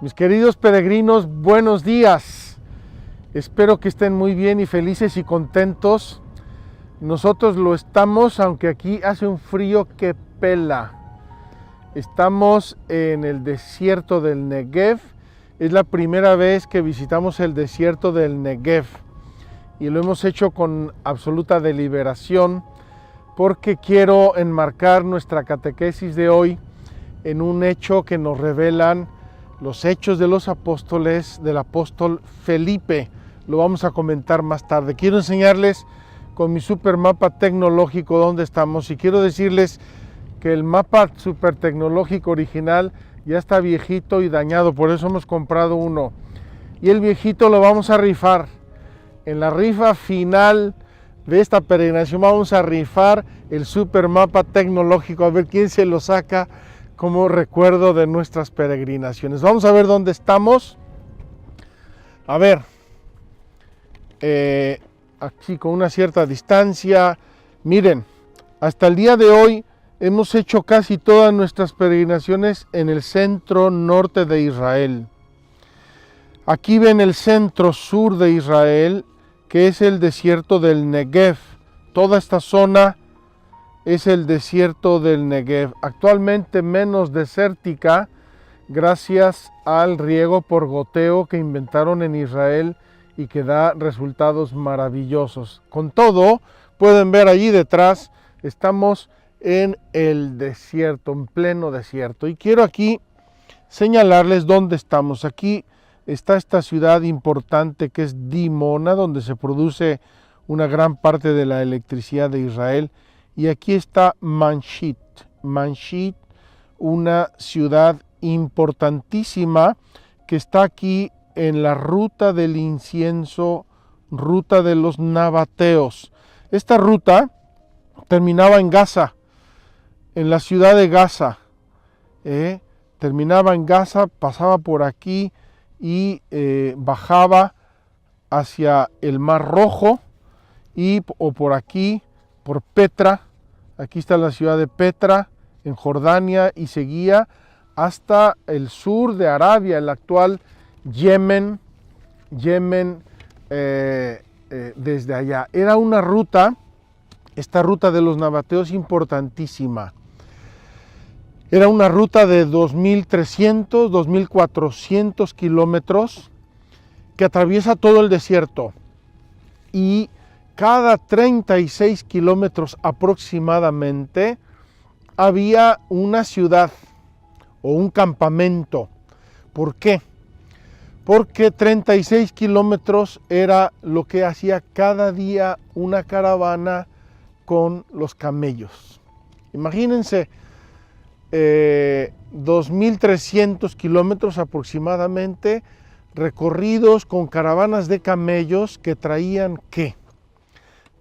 Mis queridos peregrinos, buenos días. Espero que estén muy bien y felices y contentos. Nosotros lo estamos, aunque aquí hace un frío que pela. Estamos en el desierto del Negev. Es la primera vez que visitamos el desierto del Negev y lo hemos hecho con absoluta deliberación porque quiero enmarcar nuestra catequesis de hoy en un hecho que nos revelan los Hechos de los Apóstoles del apóstol Felipe. Lo vamos a comentar más tarde. Quiero enseñarles con mi super mapa tecnológico dónde estamos y quiero decirles que el mapa super tecnológico original ya está viejito y dañado, por eso hemos comprado uno. Y el viejito lo vamos a rifar. En la rifa final de esta peregrinación vamos a rifar el super mapa tecnológico, a ver quién se lo saca como recuerdo de nuestras peregrinaciones. Vamos a ver dónde estamos. A ver, aquí con una cierta distancia. Miren, hasta el día de hoy hemos hecho casi todas nuestras peregrinaciones en el centro norte de Israel. Aquí ven el centro sur de Israel, que es el desierto del Negev. Toda esta zona es el desierto del Negev, actualmente menos desértica gracias al riego por goteo que inventaron en Israel y que da resultados maravillosos. Con todo, pueden ver allí detrás, estamos en el desierto, en pleno desierto. Y quiero aquí señalarles dónde estamos. Aquí está esta ciudad importante que es Dimona, donde se produce una gran parte de la electricidad de Israel. Y aquí está Manshit, una ciudad importantísima que está aquí en la ruta del incienso, ruta de los nabateos. Esta ruta terminaba en Gaza, en la ciudad de Gaza. Terminaba en Gaza, pasaba por aquí y bajaba hacia el Mar Rojo o por aquí, por Petra. Aquí está la ciudad de Petra, en Jordania, y seguía hasta el sur de Arabia, el actual Yemen, desde allá. Era una ruta, esta ruta de los nabateos, importantísima. Era una ruta de 2.300, 2.400 kilómetros que atraviesa todo el desierto y cada 36 kilómetros aproximadamente había una ciudad o un campamento. ¿Por qué? Porque 36 kilómetros era lo que hacía cada día una caravana con los camellos. Imagínense, 2.300 kilómetros aproximadamente recorridos con caravanas de camellos que traían ¿qué?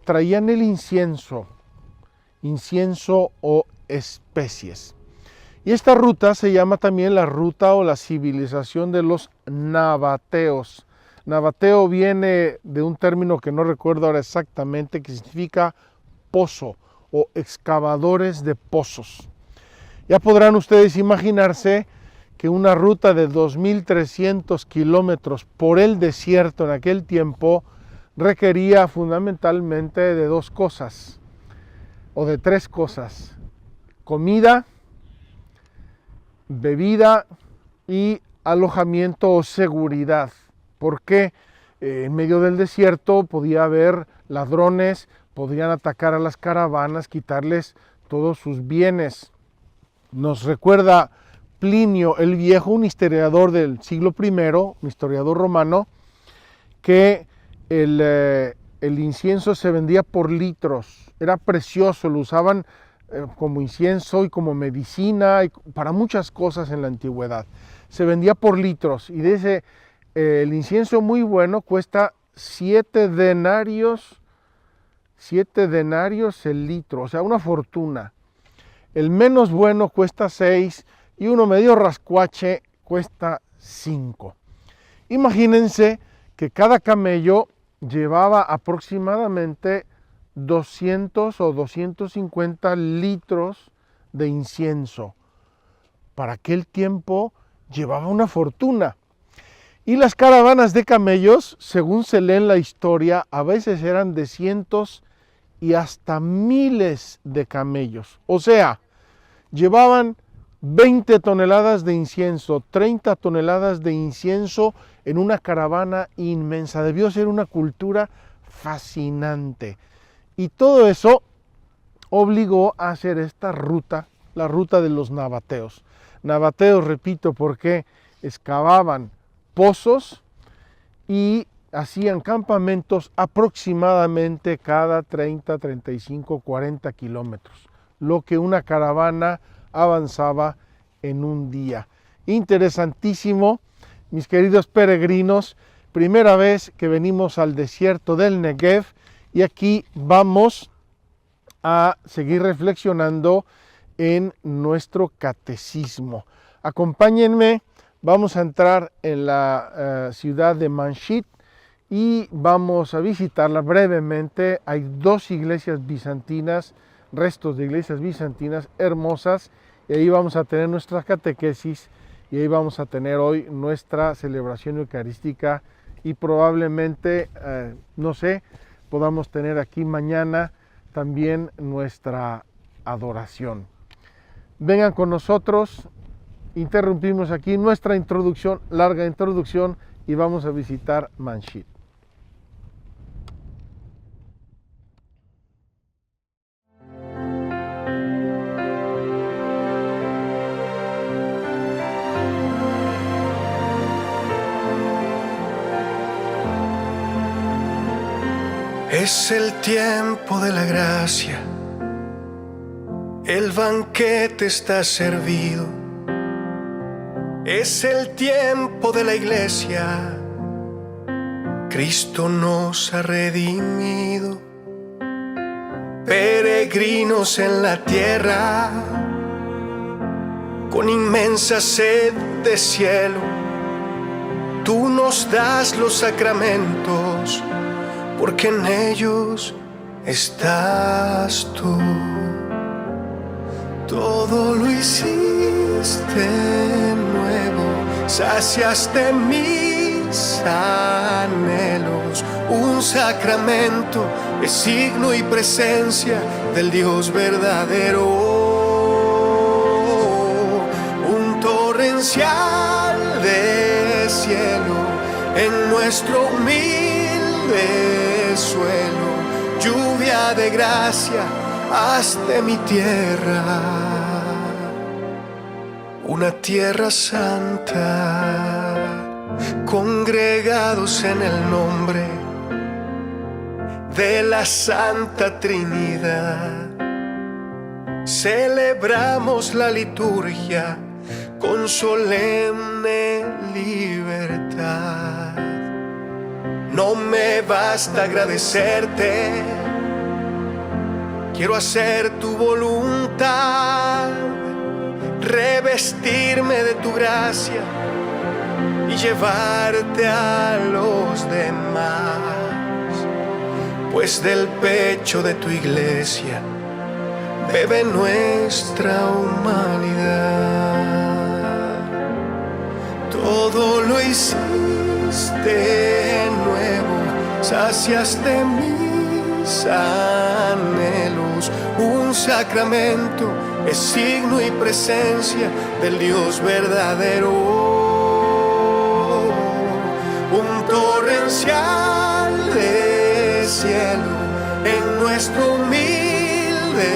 Traían el incienso o especies. Y esta ruta se llama también la ruta o la civilización de los nabateos. Nabateo viene de un término que no recuerdo ahora exactamente, que significa pozo o excavadores de pozos. Ya podrán ustedes imaginarse que una ruta de 2.300 kilómetros por el desierto en aquel tiempo requería fundamentalmente de dos cosas, o de tres cosas: comida, bebida y alojamiento o seguridad, porque en medio del desierto podía haber ladrones, podían atacar a las caravanas, quitarles todos sus bienes. Nos recuerda Plinio el Viejo, un historiador del siglo I, un historiador romano, que el incienso se vendía por litros, era precioso, lo usaban como incienso y como medicina y para muchas cosas en la antigüedad. Se vendía por litros y el incienso muy bueno cuesta 7 denarios el litro, o sea, una fortuna. El menos bueno cuesta 6 y uno medio rascuache cuesta 5. Imagínense que cada camello llevaba aproximadamente 200 o 250 litros de incienso. Para aquel tiempo llevaba una fortuna. Y las caravanas de camellos, según se lee en la historia, a veces eran de cientos y hasta miles de camellos. O sea, llevaban 20 toneladas de incienso, 30 toneladas de incienso en una caravana inmensa. Debió ser una cultura fascinante. Y todo eso obligó a hacer esta ruta, la ruta de los nabateos. Nabateos, repito, porque excavaban pozos y hacían campamentos aproximadamente cada 30, 35, 40 kilómetros, lo que una caravana avanzaba en un día. Interesantísimo, mis queridos peregrinos, primera vez que venimos al desierto del Negev y aquí vamos a seguir reflexionando en nuestro catecismo. Acompáñenme. Vamos a entrar en la ciudad de Manshit y vamos a visitarla brevemente. Hay dos iglesias bizantinas, restos de iglesias bizantinas hermosas, y ahí vamos a tener nuestra catequesis y ahí vamos a tener hoy nuestra celebración eucarística y probablemente, no sé, podamos tener aquí mañana también nuestra adoración. Vengan con nosotros. Interrumpimos aquí nuestra introducción, larga introducción, y vamos a visitar Manshit. Es el tiempo de la gracia, el banquete está servido. Es el tiempo de la iglesia, Cristo nos ha redimido. Peregrinos en la tierra, con inmensa sed de cielo, tú nos das los sacramentos, porque en ellos estás tú. Todo lo hiciste nuevo, saciaste mis anhelos. Un sacramento es signo y presencia del Dios verdadero. Un torrencial de cielo en nuestro humilde suelo. Lluvia de gracia, haz de mi tierra una tierra santa, congregados en el nombre de la Santa Trinidad. Celebramos la liturgia con solemne libertad. No me basta agradecerte, quiero hacer tu voluntad, revestirme de tu gracia y llevarte a los demás, pues del pecho de tu iglesia bebe nuestra humanidad. Todo lo hiciste nuevo, saciaste mis anhelos. Un sacramento es signo y presencia del Dios verdadero. Un torrencial de cielo en nuestro humilde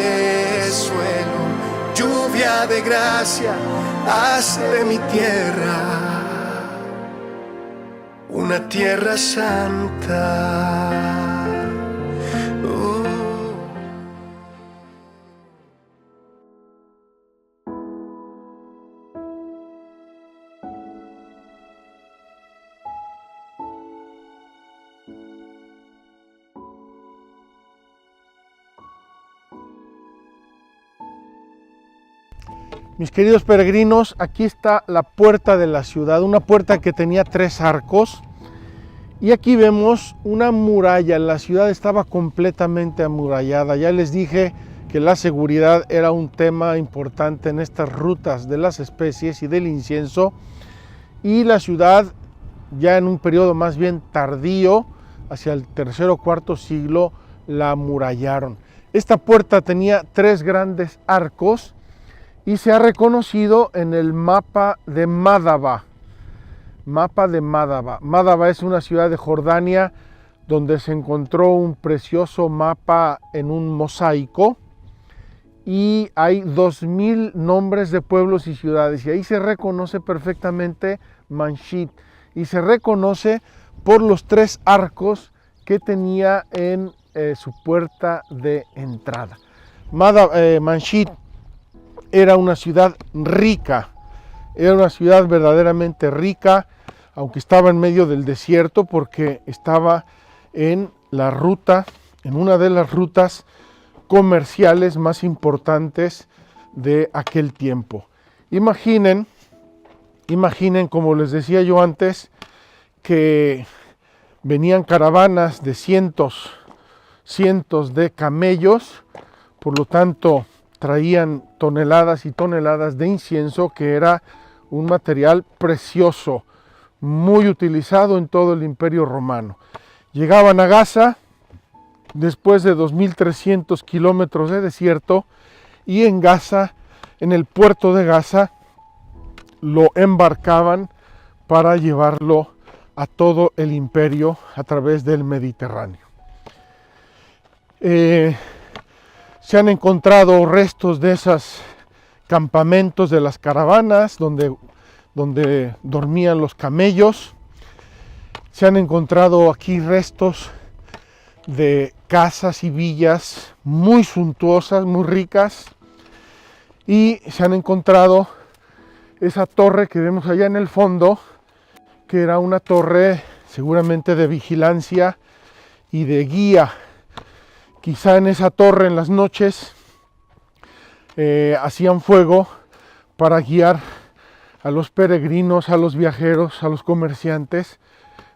suelo. Lluvia de gracia, haz de mi tierra una tierra santa. Mis queridos peregrinos, aquí está la puerta de la ciudad, una puerta que tenía 3 arcos. Y aquí vemos una muralla, la ciudad estaba completamente amurallada. Ya les dije que la seguridad era un tema importante en estas rutas de las especies y del incienso, y la ciudad ya en un periodo más bien tardío, hacia el tercer o cuarto siglo, la amurallaron. Esta puerta tenía 3 grandes arcos y se ha reconocido en el mapa de Mádaba. Mádaba es una ciudad de Jordania donde se encontró un precioso mapa en un mosaico, y hay 2000 nombres de pueblos y ciudades, y ahí se reconoce perfectamente Manshit, y se reconoce por los 3 arcos que tenía en su puerta de entrada. Manshit era una ciudad rica, era una ciudad verdaderamente rica, aunque estaba en medio del desierto, porque estaba en la ruta, en una de las rutas comerciales más importantes de aquel tiempo. Imaginen, como les decía yo antes, que venían caravanas de cientos de camellos, por lo tanto traían toneladas y toneladas de incienso, que era un material precioso, muy utilizado en todo el Imperio Romano. Llegaban a Gaza después de 2300 kilómetros de desierto, y en Gaza, en el puerto de Gaza, lo embarcaban para llevarlo a todo el imperio a través del Mediterráneo. Se han encontrado restos de esos campamentos de las caravanas donde dormían los camellos. Se han encontrado aquí restos de casas y villas muy suntuosas, muy ricas, y se han encontrado esa torre que vemos allá en el fondo, que era una torre seguramente de vigilancia y de guía. Quizá en esa torre en las noches hacían fuego para guiar a los peregrinos, a los viajeros, a los comerciantes,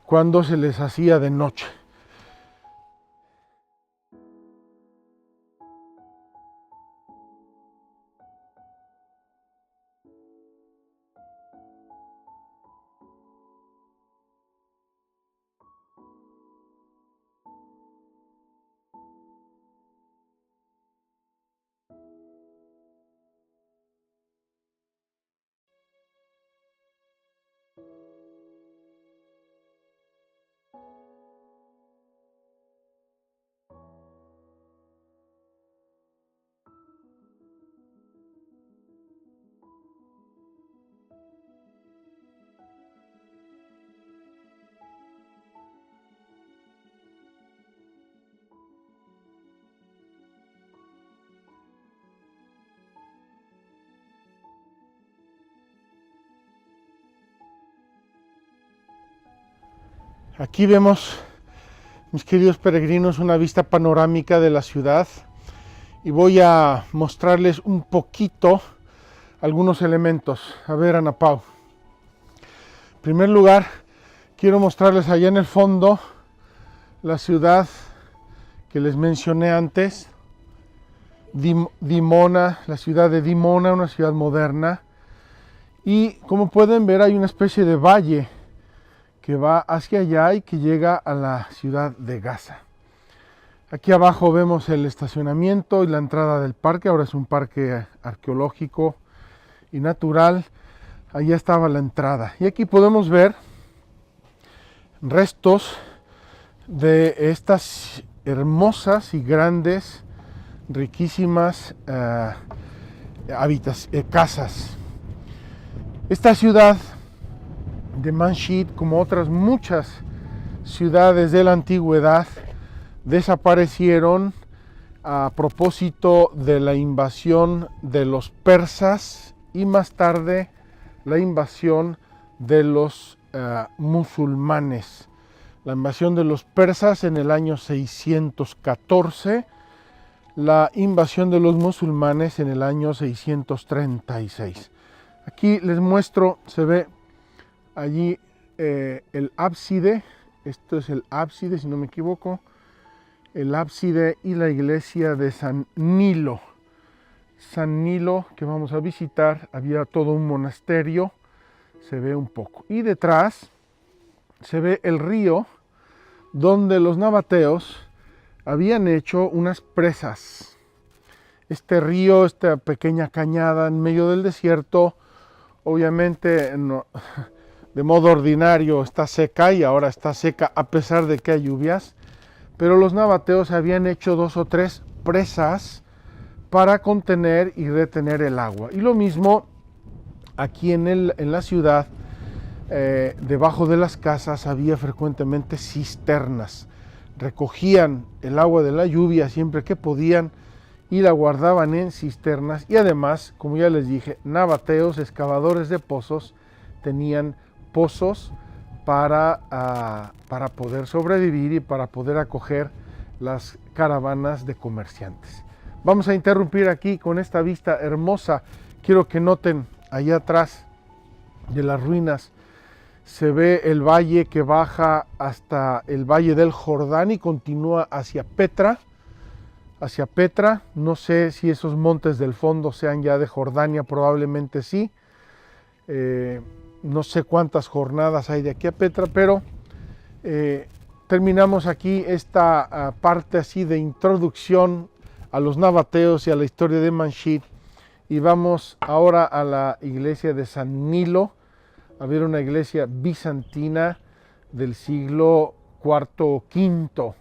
cuando se les hacía de noche. Aquí vemos, mis queridos peregrinos, una vista panorámica de la ciudad, y voy a mostrarles un poquito algunos elementos. A ver, Ana Pau. En primer lugar, quiero mostrarles allá en el fondo la ciudad que les mencioné antes, Dimona, la ciudad de Dimona, una ciudad moderna. Y como pueden ver, hay una especie de valle que va hacia allá y que llega a la ciudad de Gaza. Aquí abajo vemos el estacionamiento y la entrada del parque. Ahora es un parque arqueológico y natural. Allá estaba la entrada. Y aquí podemos ver restos de estas hermosas y grandes, riquísimas casas. Esta ciudad de Manshit, como otras muchas ciudades de la antigüedad, desaparecieron a propósito de la invasión de los persas y más tarde la invasión de los musulmanes. La invasión de los persas en el año 614, la invasión de los musulmanes en el año 636. Aquí les muestro, se ve allí el ábside. Esto es el ábside, si no me equivoco. el ábside y la iglesia de San Nilo. San Nilo, que vamos a visitar, había todo un monasterio, se ve un poco. Y detrás se ve el río donde los nabateos habían hecho unas presas. Este río, esta pequeña cañada en medio del desierto, obviamente no, de modo ordinario está seca y ahora está seca a pesar de que hay lluvias, pero los nabateos habían hecho 2 o 3 presas para contener y retener el agua. Y lo mismo aquí en la ciudad, debajo de las casas había frecuentemente cisternas. Recogían el agua de la lluvia siempre que podían y la guardaban en cisternas. Y además, como ya les dije, nabateos, excavadores de pozos, tenían pozos para poder sobrevivir y para poder acoger las caravanas de comerciantes. Vamos a interrumpir aquí con esta vista hermosa. Quiero que noten allá atrás de las ruinas se ve el valle que baja hasta el valle del Jordán y continúa hacia Petra. No sé si esos montes del fondo sean ya de Jordania, probablemente sí. No sé cuántas jornadas hay de aquí a Petra, pero terminamos aquí esta parte así de introducción a los nabateos y a la historia de Manshit, y vamos ahora a la iglesia de San Nilo, a ver una iglesia bizantina del siglo IV o V.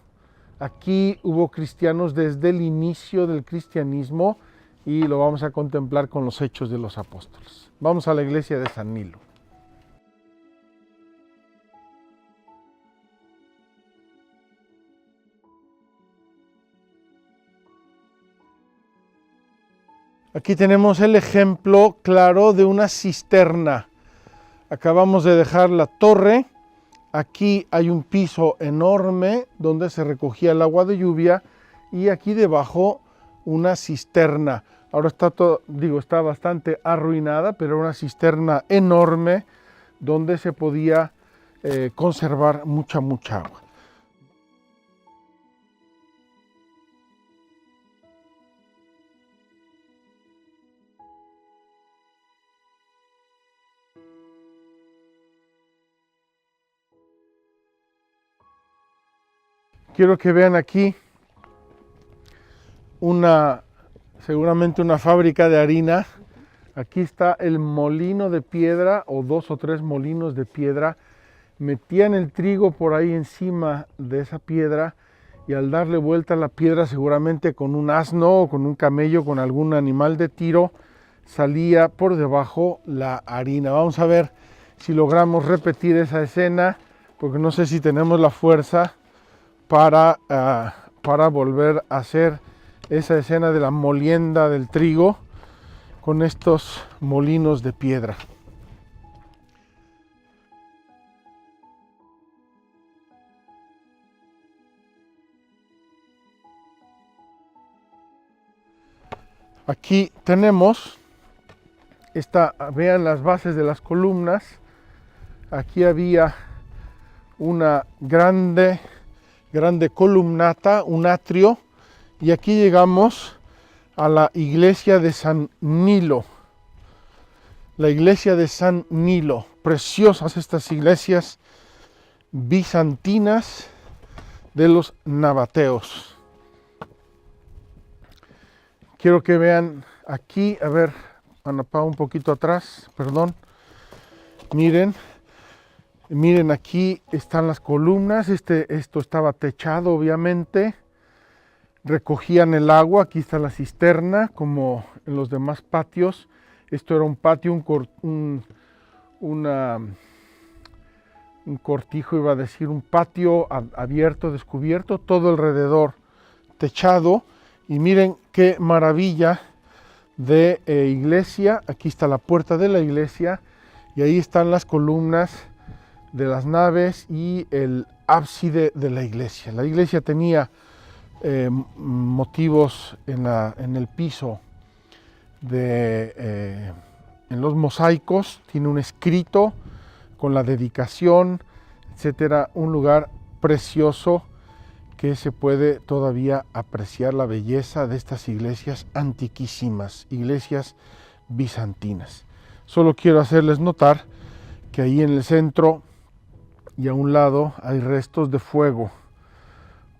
Aquí hubo cristianos desde el inicio del cristianismo y lo vamos a contemplar con los Hechos de los Apóstoles. Vamos a la iglesia de San Nilo. Aquí tenemos el ejemplo claro de una cisterna. Acabamos de dejar la torre. Aquí hay un piso enorme donde se recogía el agua de lluvia y aquí debajo una cisterna. Ahora está bastante arruinada, pero una cisterna enorme donde se podía conservar mucha agua. Quiero que vean aquí seguramente una fábrica de harina. Aquí está el molino de piedra o 2 o 3 molinos de piedra. Metían el trigo por ahí encima de esa piedra y al darle vuelta a la piedra, seguramente con un asno o con un camello, con algún animal de tiro, salía por debajo la harina. Vamos a ver si logramos repetir esa escena, porque no sé si tenemos la fuerza para volver a hacer esa escena de la molienda del trigo con estos molinos de piedra. Aquí tenemos vean las bases de las columnas. Aquí había una grande columnata, un atrio, y aquí llegamos a la iglesia de San Nilo. La iglesia de San Nilo, preciosas estas iglesias bizantinas de los nabateos. Quiero que vean aquí, a ver, Anapá, un poquito atrás, perdón. Miren, aquí están las columnas. Esto estaba techado, obviamente. Recogían el agua. Aquí está la cisterna, como en los demás patios. Esto era un patio, un cortijo, iba a decir, un patio abierto, descubierto, todo alrededor techado. Y miren qué maravilla de iglesia. Aquí está la puerta de la iglesia y ahí están las columnas de las naves y el ábside de la iglesia. La iglesia tenía motivos en el piso, en los mosaicos, tiene un escrito con la dedicación, etcétera. Un lugar precioso que se puede todavía apreciar la belleza de estas iglesias antiquísimas, iglesias bizantinas. Solo quiero hacerles notar que ahí en el centro y a un lado hay restos de fuego.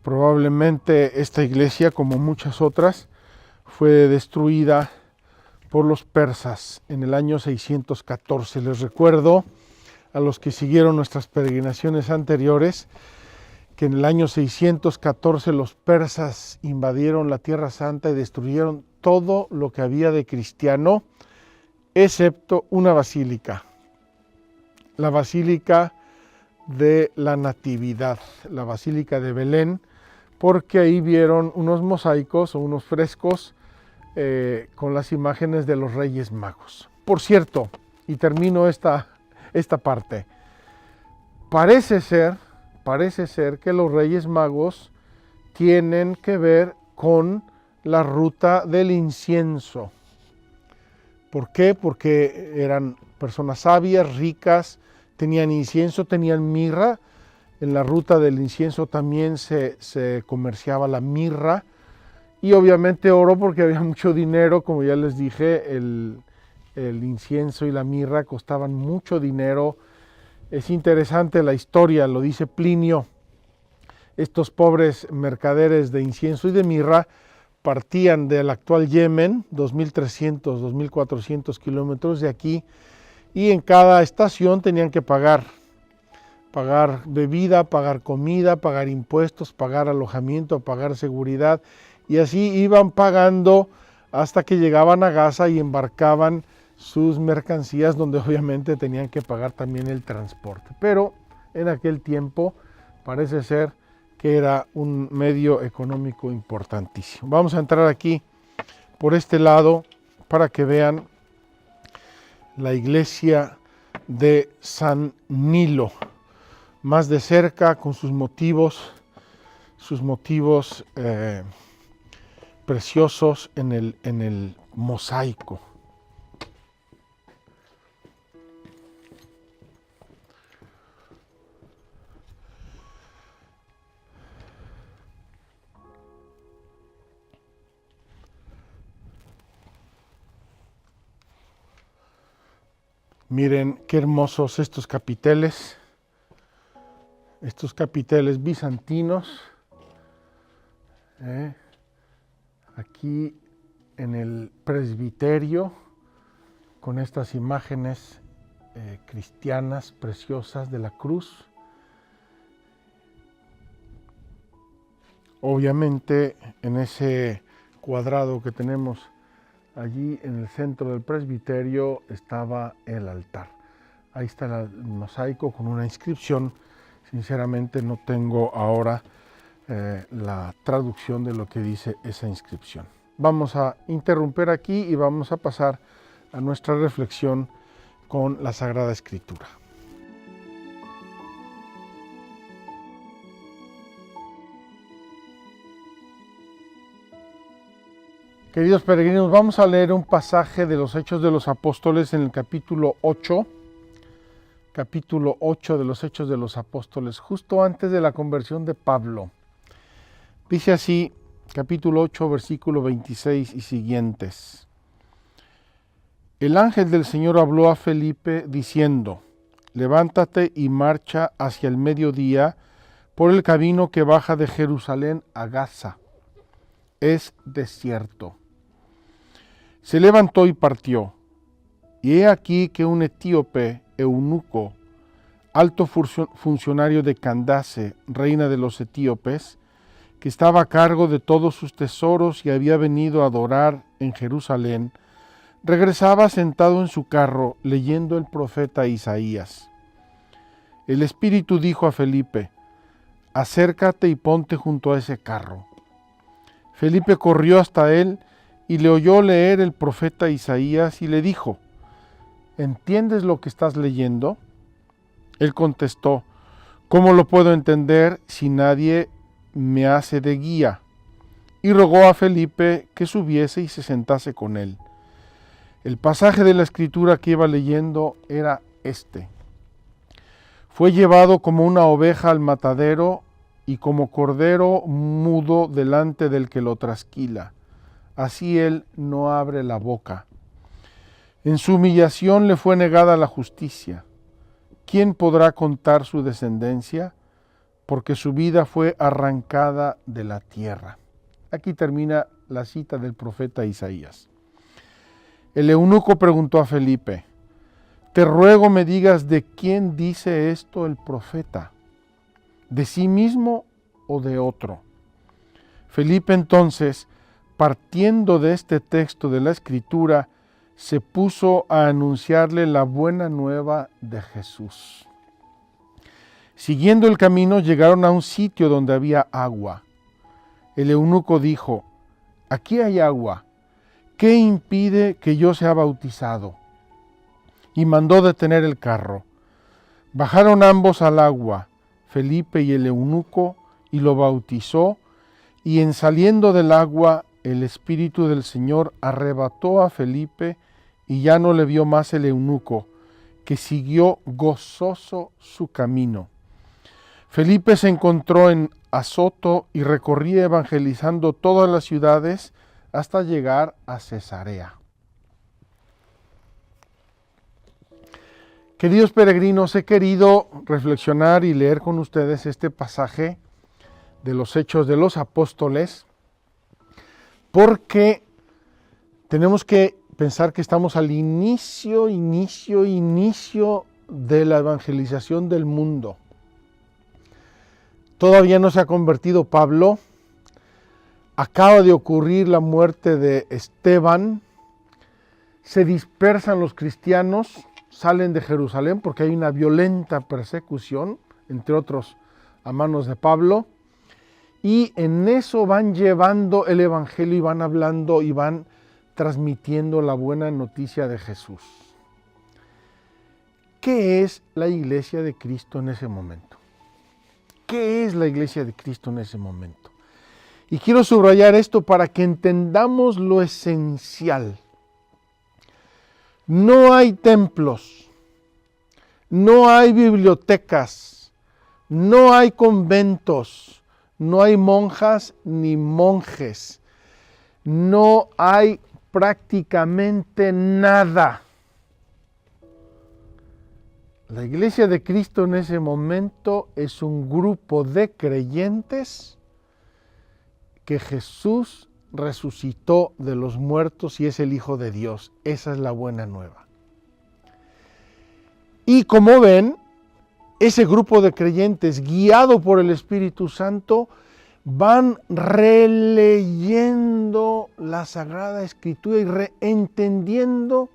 Probablemente esta iglesia, como muchas otras, fue destruida por los persas en el año 614. Les recuerdo a los que siguieron nuestras peregrinaciones anteriores que en el año 614 los persas invadieron la Tierra Santa y destruyeron todo lo que había de cristiano, excepto una basílica, la Basílica de la Natividad, la Basílica de Belén, porque ahí vieron unos mosaicos o unos frescos con las imágenes de los Reyes Magos. Por cierto, y termino esta parte, parece ser que los Reyes Magos tienen que ver con la ruta del incienso. ¿Por qué? Porque eran personas sabias, ricas, tenían incienso, tenían mirra. En la ruta del incienso también se comerciaba la mirra y obviamente oro porque había mucho dinero. Como ya les dije, el incienso y la mirra costaban mucho dinero. Es interesante la historia, lo dice Plinio. Estos pobres mercaderes de incienso y de mirra partían del actual Yemen, 2.300, 2.400 kilómetros de aquí, y en cada estación tenían que pagar bebida, pagar comida, pagar impuestos, pagar alojamiento, pagar seguridad, y así iban pagando hasta que llegaban a Gaza y embarcaban sus mercancías, donde obviamente tenían que pagar también el transporte. Pero en aquel tiempo parece ser que era un medio económico importantísimo. Vamos a entrar aquí por este lado para que vean la iglesia de San Nilo más de cerca, con sus motivos preciosos en el mosaico. Miren qué hermosos estos capiteles bizantinos. Aquí en el presbiterio, con estas imágenes cristianas preciosas de la cruz. Obviamente en ese cuadrado que tenemos allí en el centro del presbiterio estaba el altar. Ahí está el mosaico con una inscripción. Sinceramente no tengo ahora la traducción de lo que dice esa inscripción. Vamos a interrumpir aquí y vamos a pasar a nuestra reflexión con la Sagrada Escritura. Queridos peregrinos, vamos a leer un pasaje de los Hechos de los Apóstoles en el capítulo 8 de los Hechos de los Apóstoles, justo antes de la conversión de Pablo. Dice así, capítulo 8, versículo 26 y siguientes. El ángel del Señor habló a Felipe diciendo, levántate y marcha hacia el mediodía por el camino que baja de Jerusalén a Gaza. Es desierto. Se levantó y partió, y he aquí que un etíope, eunuco, alto funcionario de Candace, reina de los etíopes, que estaba a cargo de todos sus tesoros y había venido a adorar en Jerusalén, regresaba sentado en su carro leyendo el profeta Isaías. El Espíritu dijo a Felipe, acércate y ponte junto a ese carro. Felipe corrió hasta él y le oyó leer el profeta Isaías y le dijo, ¿entiendes lo que estás leyendo? Él contestó, ¿cómo lo puedo entender si nadie me hace de guía? Y rogó a Felipe que subiese y se sentase con él. El pasaje de la Escritura que iba leyendo era este. Fue llevado como una oveja al matadero y como cordero mudo delante del que lo trasquila. Así él no abre la boca. En su humillación le fue negada la justicia. ¿Quién podrá contar su descendencia? Porque su vida fue arrancada de la tierra. Aquí termina la cita del profeta Isaías. El eunuco preguntó a Felipe: te ruego me digas de quién dice esto el profeta, ¿de sí mismo o de otro? Felipe entonces, partiendo de este texto de la Escritura, se puso a anunciarle la buena nueva de Jesús. Siguiendo el camino, llegaron a un sitio donde había agua. El eunuco dijo: aquí hay agua, ¿qué impide que yo sea bautizado? Y mandó detener el carro. Bajaron ambos al agua, Felipe y el eunuco, y lo bautizó, y en saliendo del agua, el Espíritu del Señor arrebató a Felipe, y ya no le vio más el eunuco, que siguió gozoso su camino. Felipe se encontró en Azoto y recorría evangelizando todas las ciudades hasta llegar a Cesarea. Queridos peregrinos, he querido reflexionar y leer con ustedes este pasaje de los Hechos de los Apóstoles, porque tenemos que pensar que estamos al inicio de la evangelización del mundo. Todavía no se ha convertido Pablo, acaba de ocurrir la muerte de Esteban, se dispersan los cristianos, salen de Jerusalén porque hay una violenta persecución, entre otros a manos de Pablo, y en eso van llevando el evangelio y van hablando y van transmitiendo la buena noticia de Jesús. ¿Qué es la iglesia de Cristo en ese momento? ¿Qué es la iglesia de Cristo en ese momento? Y quiero subrayar esto para que entendamos lo esencial. No hay templos, no hay bibliotecas, no hay conventos, no hay monjas ni monjes, no hay prácticamente nada. La iglesia de Cristo en ese momento es un grupo de creyentes que Jesús resucitó de los muertos y es el Hijo de Dios. Esa es la buena nueva. Y como ven, ese grupo de creyentes, guiado por el Espíritu Santo, van releyendo la Sagrada Escritura y reentendiendo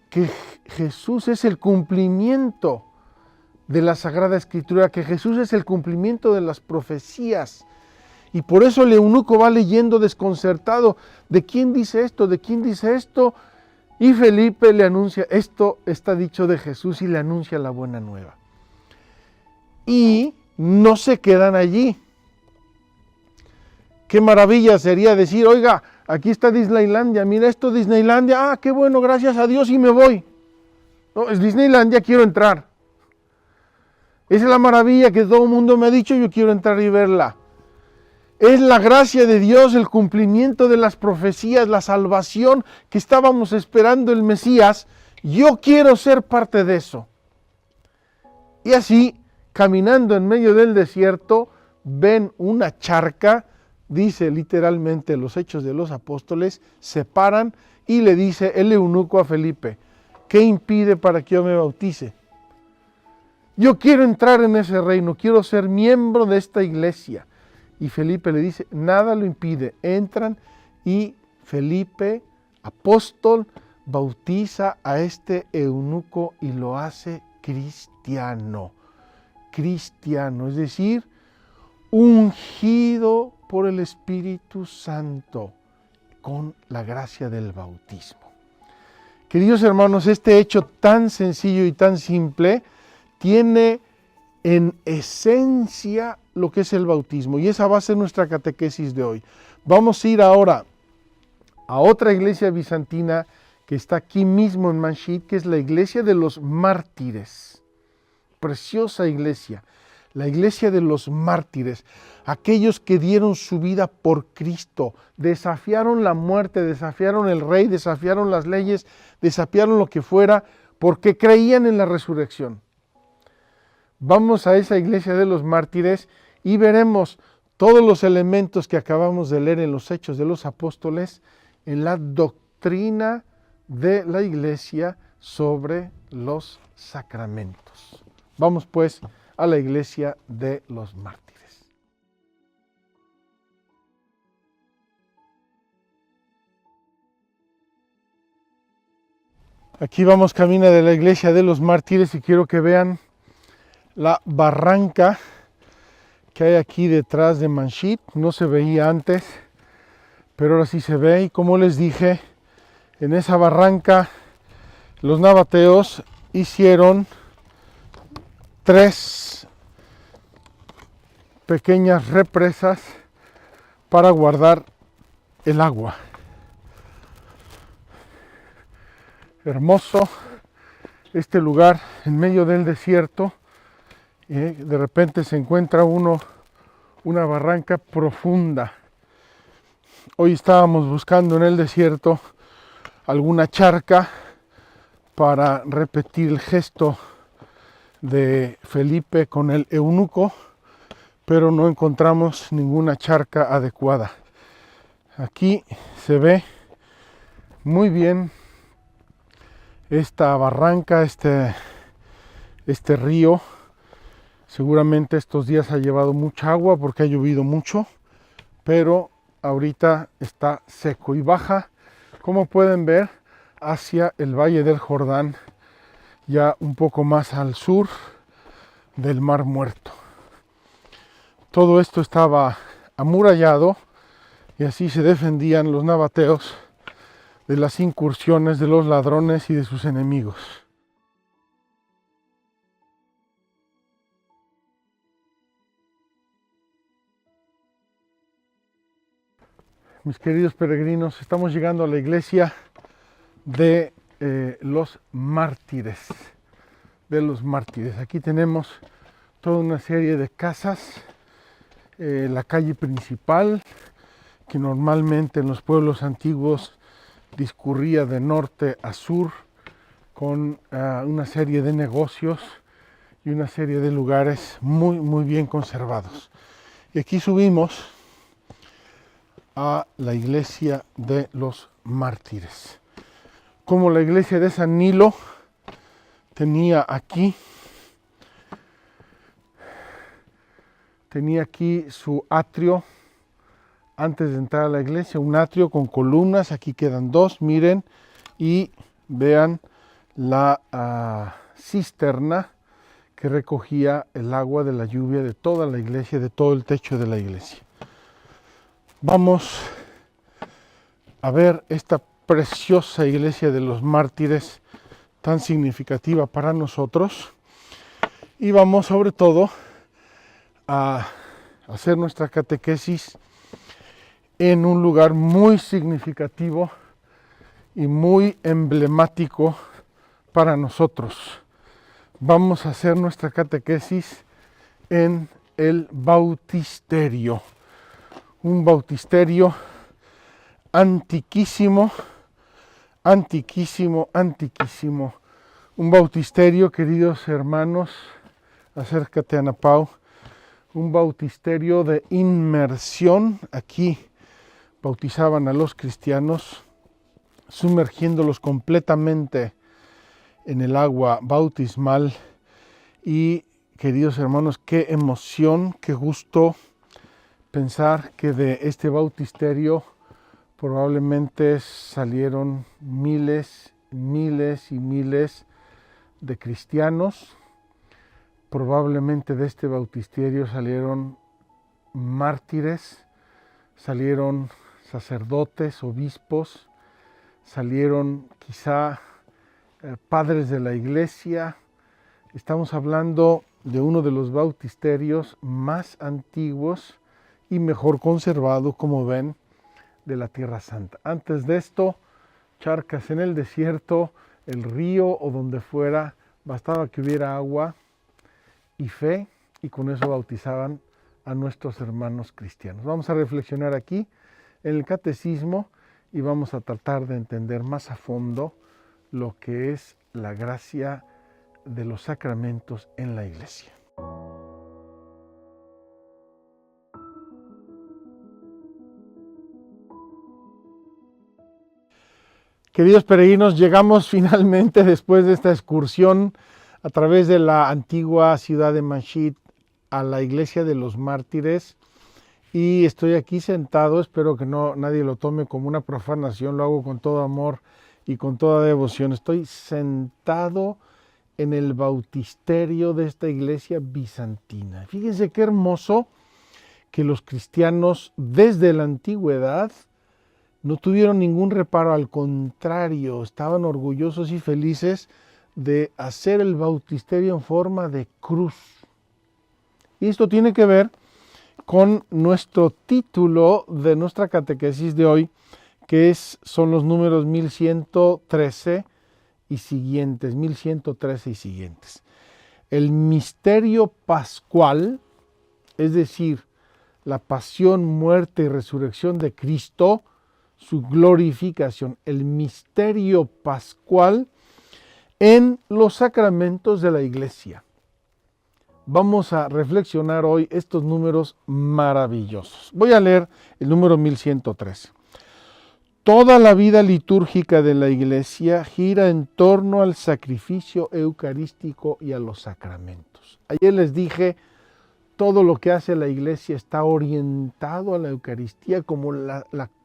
que Jesús es el cumplimiento de la Sagrada Escritura, que Jesús es el cumplimiento de las profecías. Y por eso el eunuco va leyendo desconcertado, ¿de quién dice esto? ¿De quién dice esto? Y Felipe le anuncia, esto está dicho de Jesús, y le anuncia la buena nueva. Y no se quedan allí. Qué maravilla sería decir, oiga, aquí está Disneylandia, mira esto Disneylandia, qué bueno, gracias a Dios y me voy. No, es Disneylandia, quiero entrar. Esa es la maravilla que todo el mundo me ha dicho, yo quiero entrar y verla. Es la gracia de Dios, el cumplimiento de las profecías, la salvación que estábamos esperando el Mesías. Yo quiero ser parte de eso. Y así, caminando en medio del desierto, ven una charca, dice literalmente los Hechos de los Apóstoles, se paran y le dice el eunuco a Felipe, ¿qué impide para que yo me bautice? Yo quiero entrar en ese reino, quiero ser miembro de esta iglesia. Y Felipe le dice, nada lo impide, entran y Felipe, apóstol, bautiza a este eunuco y lo hace cristiano. Cristiano, es decir, ungido por el Espíritu Santo con la gracia del bautismo. Queridos hermanos, este hecho tan sencillo y tan simple tiene en esencia lo que es el bautismo, y esa va a ser nuestra catequesis de hoy. Vamos a ir ahora a otra iglesia bizantina que está aquí mismo en Manshit, que es la iglesia de los mártires. Preciosa iglesia. la iglesia de los mártires, aquellos que dieron su vida por Cristo, desafiaron la muerte, desafiaron el rey, desafiaron las leyes, desafiaron lo que fuera, porque creían en la resurrección. Vamos a esa iglesia de los mártires y veremos todos los elementos que acabamos de leer en los Hechos de los Apóstoles, en la doctrina de la iglesia sobre los sacramentos. Vamos pues a la iglesia de los mártires. Aquí vamos camino de la iglesia de los mártires y quiero que vean la barranca que hay aquí detrás de Manshit. No se veía antes, pero ahora sí se ve. Y como les dije, en esa barranca los nabateos hicieron 3 pequeñas represas para guardar el agua. Hermoso este lugar en medio del desierto. De repente se encuentra una barranca profunda. Hoy estábamos buscando en el desierto alguna charca para repetir el gesto de Felipe con el eunuco, pero no encontramos ninguna charca adecuada. Aquí se ve muy bien esta barranca, este río. Seguramente estos días ha llevado mucha agua porque ha llovido mucho, pero ahorita está seco y baja, como pueden ver, hacia el Valle del Jordán, ya un poco más al sur del Mar Muerto. Todo esto estaba amurallado y así se defendían los nabateos de las incursiones de los ladrones y de sus enemigos. Mis queridos peregrinos, estamos llegando a la iglesia de los mártires. Aquí tenemos toda una serie de casas, la calle principal, que normalmente en los pueblos antiguos discurría de norte a sur, con una serie de negocios y una serie de lugares muy, muy bien conservados. Y aquí subimos a la iglesia de los mártires. Como la iglesia de San Nilo tenía aquí su atrio antes de entrar a la iglesia, un atrio con columnas. Aquí quedan 2, miren, y vean la cisterna que recogía el agua de la lluvia de toda la iglesia, de todo el techo de la iglesia. Vamos a ver esta preciosa iglesia de los mártires, tan significativa para nosotros, y vamos sobre todo a hacer nuestra catequesis en un lugar muy significativo y muy emblemático para nosotros. Vamos a hacer nuestra catequesis en el bautisterio. Un bautisterio antiquísimo. Un bautisterio, queridos hermanos, acércate, Ana Pau, un bautisterio de inmersión. Aquí bautizaban a los cristianos, sumergiéndolos completamente en el agua bautismal. Y, queridos hermanos, qué emoción, qué gusto pensar que de este bautisterio probablemente salieron miles y miles de cristianos. Probablemente de este bautisterio salieron mártires, salieron sacerdotes, obispos, salieron quizá padres de la iglesia. Estamos hablando de uno de los bautisterios más antiguos y mejor conservado, como ven, de la Tierra Santa. Antes de esto, charcas en el desierto, el río o donde fuera, bastaba que hubiera agua y fe, y con eso bautizaban a nuestros hermanos cristianos. Vamos a reflexionar aquí en el catecismo y vamos a tratar de entender más a fondo lo que es la gracia de los sacramentos en la iglesia. Queridos peregrinos, llegamos finalmente después de esta excursión a través de la antigua ciudad de Manshit a la iglesia de los mártires y estoy aquí sentado, espero que nadie lo tome como una profanación, lo hago con todo amor y con toda devoción. Estoy sentado en el bautisterio de esta iglesia bizantina. Fíjense qué hermoso que los cristianos desde la antigüedad no tuvieron ningún reparo, al contrario, estaban orgullosos y felices de hacer el bautisterio en forma de cruz. Y esto tiene que ver con nuestro título de nuestra catequesis de hoy, que son los números 1113 y siguientes, 1113 y siguientes. El misterio pascual, es decir, la pasión, muerte y resurrección de Cristo, su glorificación, el misterio pascual en los sacramentos de la iglesia. Vamos a reflexionar hoy estos números maravillosos. Voy a leer el número 1113. Toda la vida litúrgica de la iglesia gira en torno al sacrificio eucarístico y a los sacramentos. Ayer les dije, todo lo que hace la iglesia está orientado a la Eucaristía como la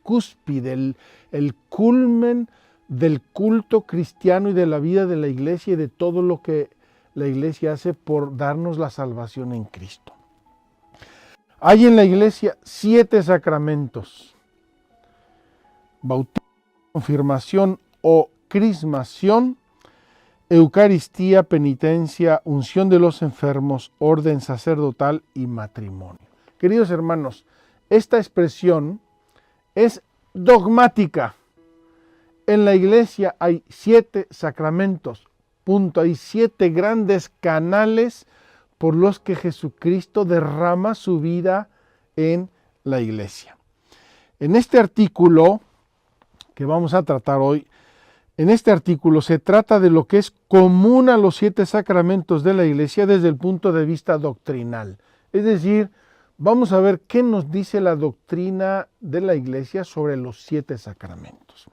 cúspide, el culmen del culto cristiano y de la vida de la iglesia y de todo lo que la iglesia hace por darnos la salvación en Cristo. Hay en la iglesia 7 sacramentos: bautismo, confirmación o crismación, Eucaristía, penitencia, unción de los enfermos, orden sacerdotal y matrimonio. Queridos hermanos, esta expresión es dogmática. En la iglesia hay 7 sacramentos, punto. Hay 7 grandes canales por los que Jesucristo derrama su vida en la iglesia. En este artículo que vamos a tratar hoy, en este artículo se trata de lo que es común a los 7 sacramentos de la iglesia desde el punto de vista doctrinal. Es decir, vamos a ver qué nos dice la doctrina de la iglesia sobre los 7 sacramentos.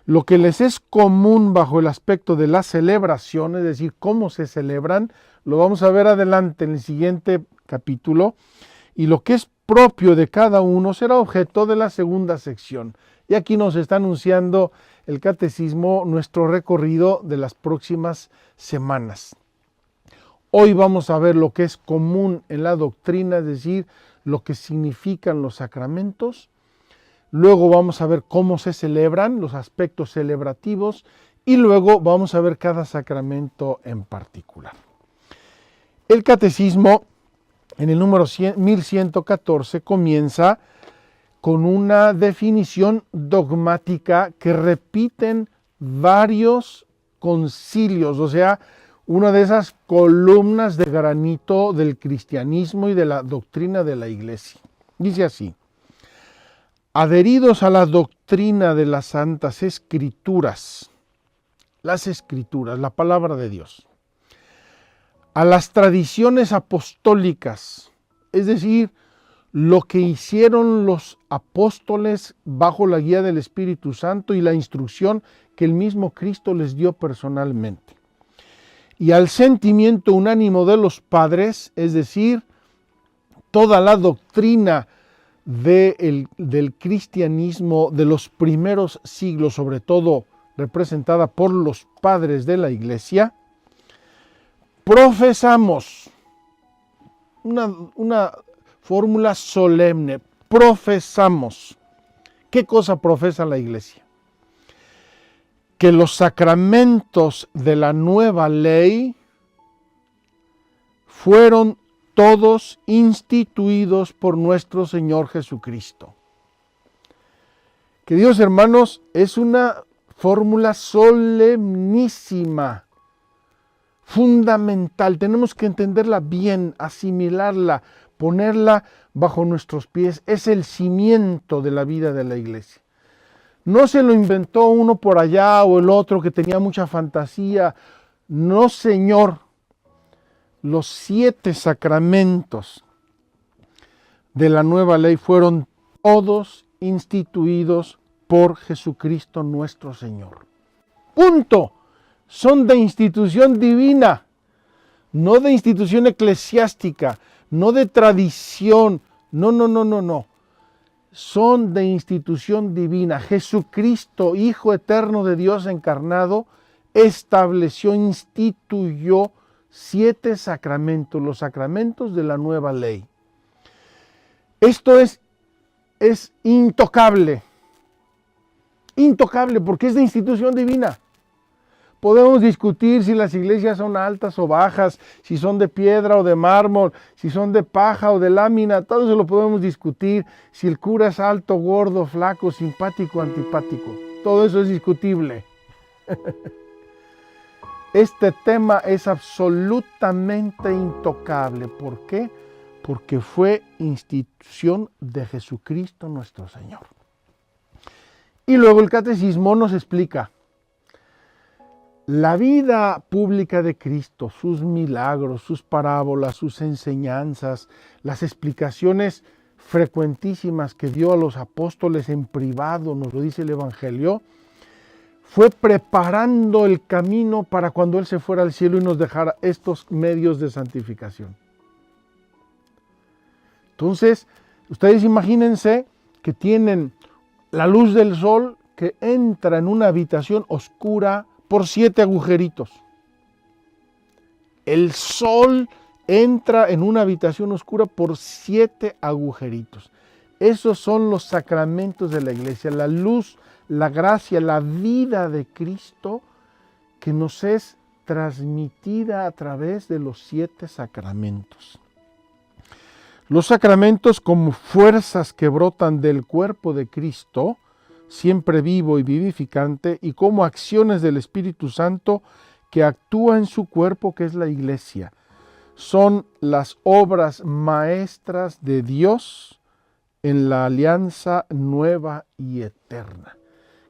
Lo que les es común bajo el aspecto de la celebración, es decir, cómo se celebran, lo vamos a ver adelante en el siguiente capítulo, y lo que es propio de cada uno será objeto de la segunda sección. Y aquí nos está anunciando el catecismo nuestro recorrido de las próximas semanas. Hoy vamos a ver lo que es común en la doctrina, es decir, lo que significan los sacramentos. Luego vamos a ver cómo se celebran, los aspectos celebrativos, y luego vamos a ver cada sacramento en particular. El catecismo, en el número 1114, comienza con una definición dogmática que repiten varios concilios, o sea, una de esas columnas de granito del cristianismo y de la doctrina de la iglesia. Dice así: adheridos a la doctrina de las santas escrituras, la palabra de Dios, a las tradiciones apostólicas, es decir, lo que hicieron los apóstoles bajo la guía del Espíritu Santo y la instrucción que el mismo Cristo les dio personalmente, y al sentimiento unánimo de los padres, es decir, toda la doctrina del cristianismo de los primeros siglos, sobre todo representada por los padres de la iglesia, profesamos, una fórmula solemne, profesamos. ¿Qué cosa profesa la iglesia? Que los sacramentos de la nueva ley fueron todos instituidos por nuestro Señor Jesucristo. Queridos hermanos, es una fórmula solemnísima. fundamental. Tenemos que entenderla bien, asimilarla, ponerla bajo nuestros pies. Es el cimiento de la vida de la iglesia. No se lo inventó uno por allá o el otro que tenía mucha fantasía. No, Señor. Los 7 sacramentos de la nueva ley fueron todos instituidos por Jesucristo nuestro Señor. Punto. Son de institución divina, no de institución eclesiástica, no de tradición. No. Son de institución divina. Jesucristo, Hijo eterno de Dios encarnado, estableció, instituyó 7 sacramentos, los sacramentos de la nueva ley. Esto es intocable. Intocable porque es de institución divina. Podemos discutir si las iglesias son altas o bajas, si son de piedra o de mármol, si son de paja o de lámina, todo eso lo podemos discutir. Si el cura es alto, gordo, flaco, simpático, antipático, todo eso es discutible. Este tema es absolutamente intocable. ¿Por qué? Porque fue institución de Jesucristo nuestro Señor. Y luego el catecismo nos explica la vida pública de Cristo, sus milagros, sus parábolas, sus enseñanzas, las explicaciones frecuentísimas que dio a los apóstoles en privado, nos lo dice el Evangelio, fue preparando el camino para cuando Él se fuera al cielo y nos dejara estos medios de santificación. Entonces, ustedes imagínense que tienen la luz del sol que entra en una habitación oscura por 7 agujeritos. El sol entra en una habitación oscura por 7 agujeritos. Esos son los sacramentos de la iglesia, la luz, la gracia, la vida de Cristo que nos es transmitida a través de los 7 sacramentos. Los sacramentos como fuerzas que brotan del cuerpo de Cristo, siempre vivo y vivificante, y como acciones del Espíritu Santo que actúa en su cuerpo, que es la iglesia. Son las obras maestras de Dios en la alianza nueva y eterna.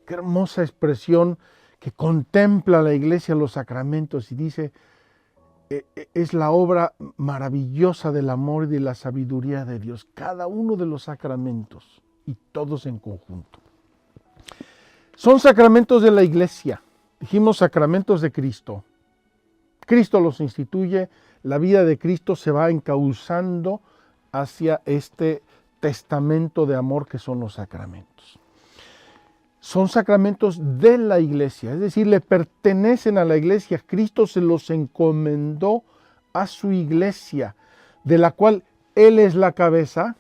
Qué hermosa expresión que contempla la iglesia los sacramentos y dice, es la obra maravillosa del amor y de la sabiduría de Dios. Cada uno de los sacramentos y todos en conjunto. Son sacramentos de la iglesia. Dijimos sacramentos de Cristo. Cristo los instituye, la vida de Cristo se va encauzando hacia este testamento de amor que son los sacramentos. Son sacramentos de la iglesia, es decir, le pertenecen a la iglesia. Cristo se los encomendó a su iglesia, de la cual Él es la cabeza.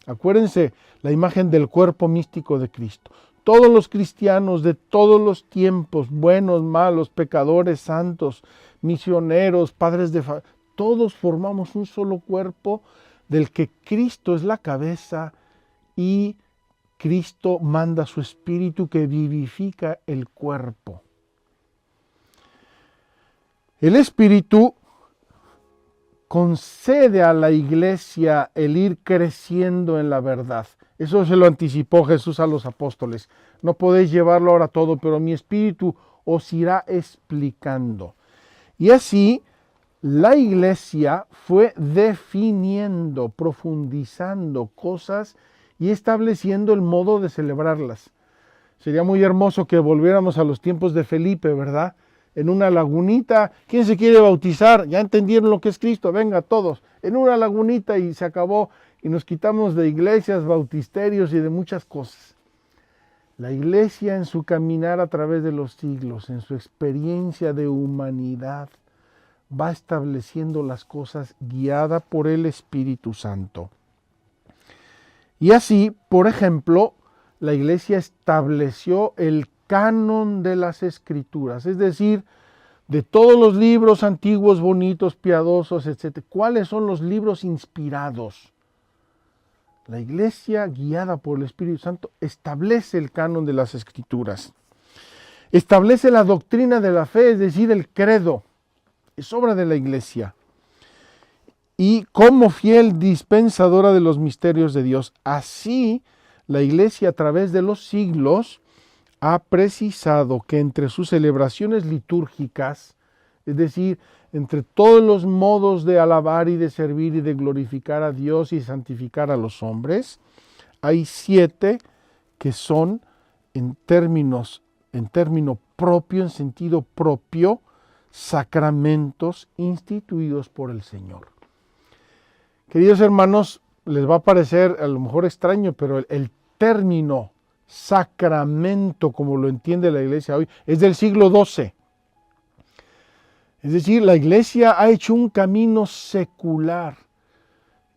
Acuérdense la imagen del cuerpo místico de Cristo. Todos los cristianos de todos los tiempos, buenos, malos, pecadores, santos, misioneros, padres de familia, todos formamos un solo cuerpo del que Cristo es la cabeza y Cristo manda su espíritu que vivifica el cuerpo. El espíritu concede a la iglesia el ir creciendo en la verdad. Eso se lo anticipó Jesús a los apóstoles. No podéis llevarlo ahora todo, pero mi espíritu os irá explicando. Y así la iglesia fue definiendo, profundizando cosas y estableciendo el modo de celebrarlas. Sería muy hermoso que volviéramos a los tiempos de Felipe, ¿verdad? En una lagunita, ¿quién se quiere bautizar? Ya entendieron lo que es Cristo, venga todos. En una lagunita y se acabó y nos quitamos de iglesias, bautisterios y de muchas cosas. La iglesia en su caminar a través de los siglos, en su experiencia de humanidad, va estableciendo las cosas guiada por el Espíritu Santo. Y así, por ejemplo, la iglesia estableció el canon de las Escrituras, es decir, de todos los libros antiguos, bonitos, piadosos, etc. ¿Cuáles son los libros inspirados? La iglesia, guiada por el Espíritu Santo, establece el canon de las Escrituras. Establece la doctrina de la fe, es decir, el credo. es obra de la iglesia. Y como fiel dispensadora de los misterios de Dios, así la iglesia a través de los siglos ha precisado que entre sus celebraciones litúrgicas, es decir, entre todos los modos de alabar y de servir y de glorificar a Dios y santificar a los hombres, hay 7 que son en término propio, en sentido propio, sacramentos instituidos por el Señor. Queridos hermanos, les va a parecer a lo mejor extraño, pero el término sacramento, como lo entiende la iglesia hoy, es del siglo XII. Es decir, la iglesia ha hecho un camino secular.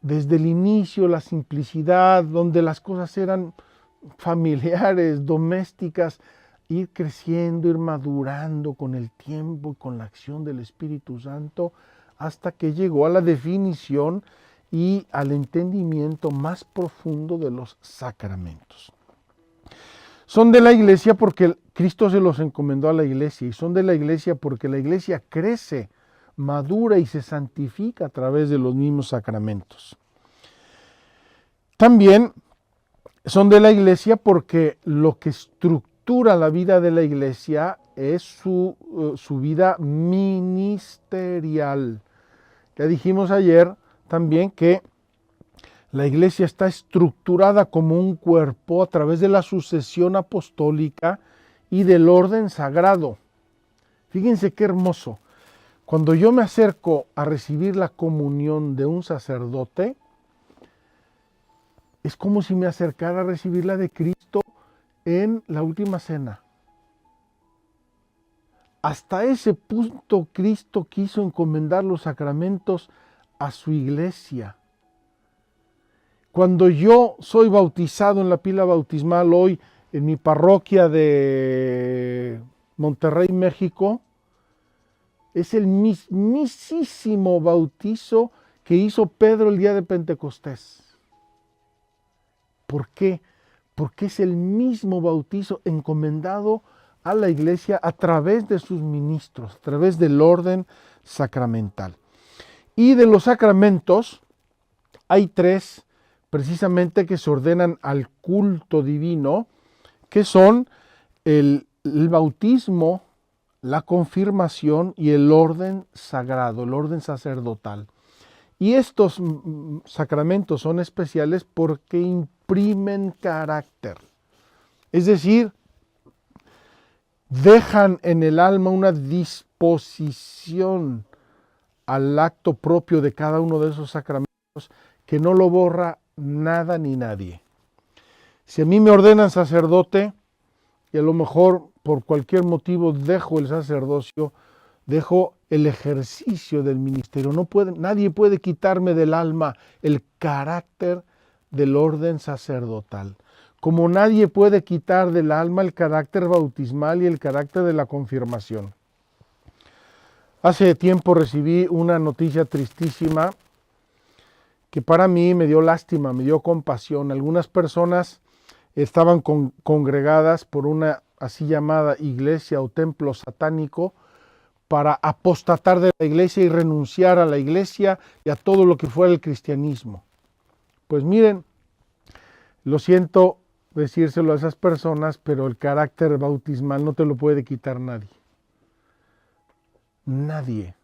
Desde el inicio, la simplicidad, donde las cosas eran familiares, domésticas, ir creciendo, ir madurando con el tiempo y con la acción del Espíritu Santo, hasta que llegó a la definición y al entendimiento más profundo de los sacramentos. Son de la iglesia porque Cristo se los encomendó a la iglesia, y son de la iglesia porque la iglesia crece, madura y se santifica a través de los mismos sacramentos. También son de la iglesia porque lo que estructura la vida de la iglesia es su vida ministerial. Ya dijimos ayer también que la iglesia está estructurada como un cuerpo a través de la sucesión apostólica y del orden sagrado. Fíjense qué hermoso. Cuando yo me acerco a recibir la comunión de un sacerdote, es como si me acercara a recibir la de Cristo en la última cena. Hasta ese punto Cristo quiso encomendar los sacramentos a su iglesia. Cuando yo soy bautizado en la pila bautismal hoy en mi parroquia de Monterrey, México, es el mismísimo bautizo que hizo Pedro el día de Pentecostés. ¿Por qué? Porque es el mismo bautizo encomendado a la iglesia a través de sus ministros, a través del orden sacramental. Y de los sacramentos hay 3 precisamente que se ordenan al culto divino, que son el bautismo, la confirmación y el orden sagrado, el orden sacerdotal. Y estos sacramentos son especiales porque imprimen carácter. Es decir, dejan en el alma una disposición al acto propio de cada uno de esos sacramentos que no lo borra nada ni nadie. Si a mí me ordenan sacerdote y a lo mejor por cualquier motivo dejo el sacerdocio, dejo el ejercicio del ministerio, nadie puede quitarme del alma el carácter del orden sacerdotal. Como nadie puede quitar del alma el carácter bautismal y el carácter de la confirmación. Hace tiempo recibí una noticia tristísima que para mí me dio lástima, me dio compasión. Algunas personas estaban congregadas por una así llamada iglesia o templo satánico para apostatar de la iglesia y renunciar a la iglesia y a todo lo que fuera el cristianismo. Pues miren, lo siento decírselo a esas personas, pero el carácter bautismal no te lo puede quitar nadie. Nadie.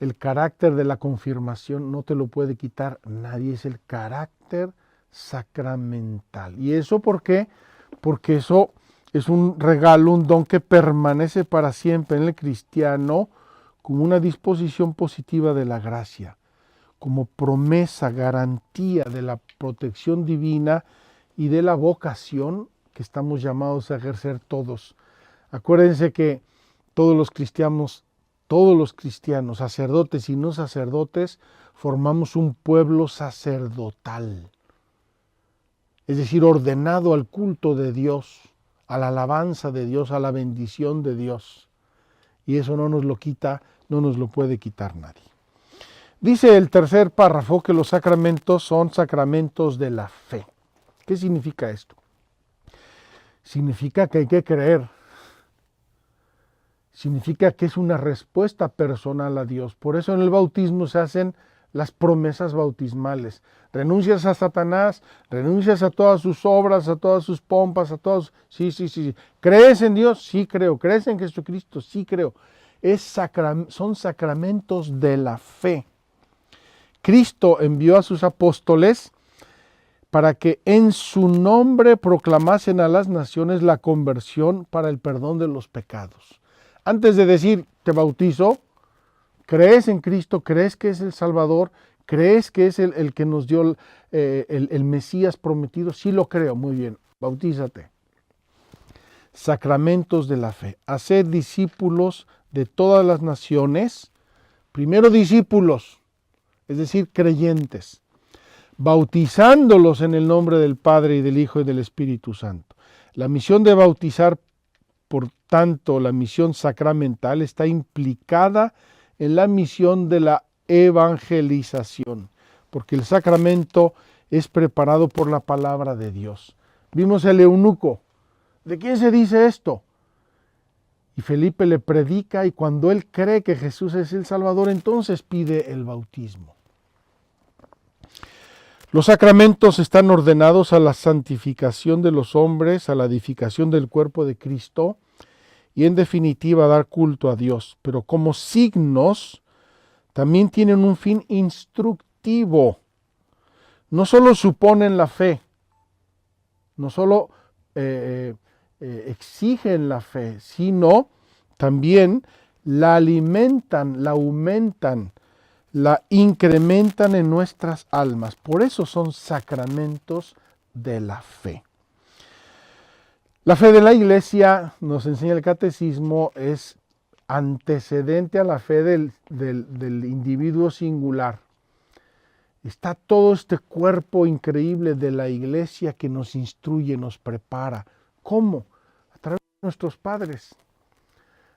El carácter de la confirmación no te lo puede quitar nadie, es el carácter sacramental. ¿Y eso por qué? Porque eso es un regalo, un don que permanece para siempre en el cristiano como una disposición positiva de la gracia, como promesa, garantía de la protección divina y de la vocación que estamos llamados a ejercer todos. Acuérdense que todos los cristianos, sacerdotes y no sacerdotes, formamos un pueblo sacerdotal. Es decir, ordenado al culto de Dios, a la alabanza de Dios, a la bendición de Dios. Y eso no nos lo quita, no nos lo puede quitar nadie. Dice el tercer párrafo que los sacramentos son sacramentos de la fe. ¿Qué significa esto? Significa que hay que creer. Significa que es una respuesta personal a Dios. Por eso en el bautismo se hacen las promesas bautismales. Renuncias a Satanás, renuncias a todas sus obras, a todas sus pompas, a todos. Sí. ¿Crees en Dios? Sí creo. ¿Crees en Jesucristo? Sí creo. Son sacramentos de la fe. Cristo envió a sus apóstoles para que en su nombre proclamasen a las naciones la conversión para el perdón de los pecados. Antes de decir, te bautizo, ¿crees en Cristo? ¿Crees que es el Salvador? ¿Crees que es el que nos dio el Mesías prometido? Sí lo creo, muy bien, bautízate. Sacramentos de la fe. Hacer discípulos de todas las naciones. Primero discípulos, es decir, creyentes. Bautizándolos en el nombre del Padre y del Hijo y del Espíritu Santo. La misión de bautizar, por tanto, la misión sacramental está implicada en la misión de la evangelización, porque el sacramento es preparado por la palabra de Dios. Vimos el eunuco. ¿De quién se dice esto? Y Felipe le predica, y cuando él cree que Jesús es el Salvador, entonces pide el bautismo. Los sacramentos están ordenados a la santificación de los hombres, a la edificación del cuerpo de Cristo y en definitiva a dar culto a Dios. Pero como signos también tienen un fin instructivo. No solo suponen la fe, no solo exigen la fe, sino también la alimentan, la aumentan, la incrementan en nuestras almas. Por eso son sacramentos de la fe. La fe de la Iglesia, nos enseña el Catecismo, es antecedente a la fe del individuo singular. Está todo este cuerpo increíble de la Iglesia que nos instruye, nos prepara. ¿Cómo? A través de nuestros padres,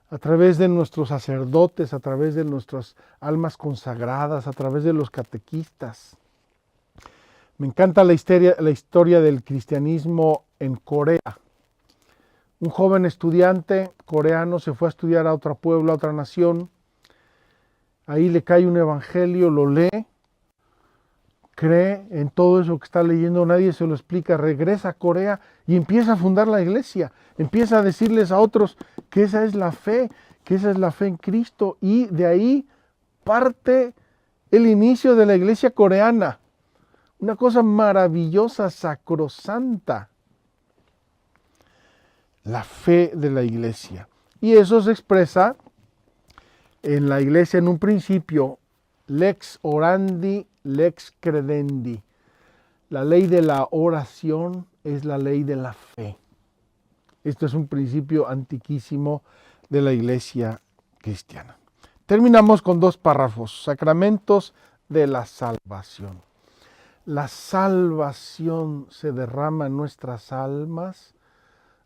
a través de nuestros sacerdotes, a través de nuestras almas consagradas, a través de los catequistas. Me encanta la historia del cristianismo en Corea. Un joven estudiante coreano se fue a estudiar a otro pueblo, a otra nación. Ahí le cae un evangelio, lo lee, cree en todo eso que está leyendo, nadie se lo explica, regresa a Corea y empieza a fundar la iglesia, empieza a decirles a otros que esa es la fe, que esa es la fe en Cristo, y de ahí parte el inicio de la iglesia coreana, una cosa maravillosa, sacrosanta, la fe de la iglesia. Y eso se expresa en la iglesia en un principio, lex orandi, lex credendi. La ley de la oración es la ley de la fe. Esto es un principio antiquísimo de la iglesia cristiana. Terminamos con 2 párrafos. Sacramentos de la salvación. La salvación se derrama en nuestras almas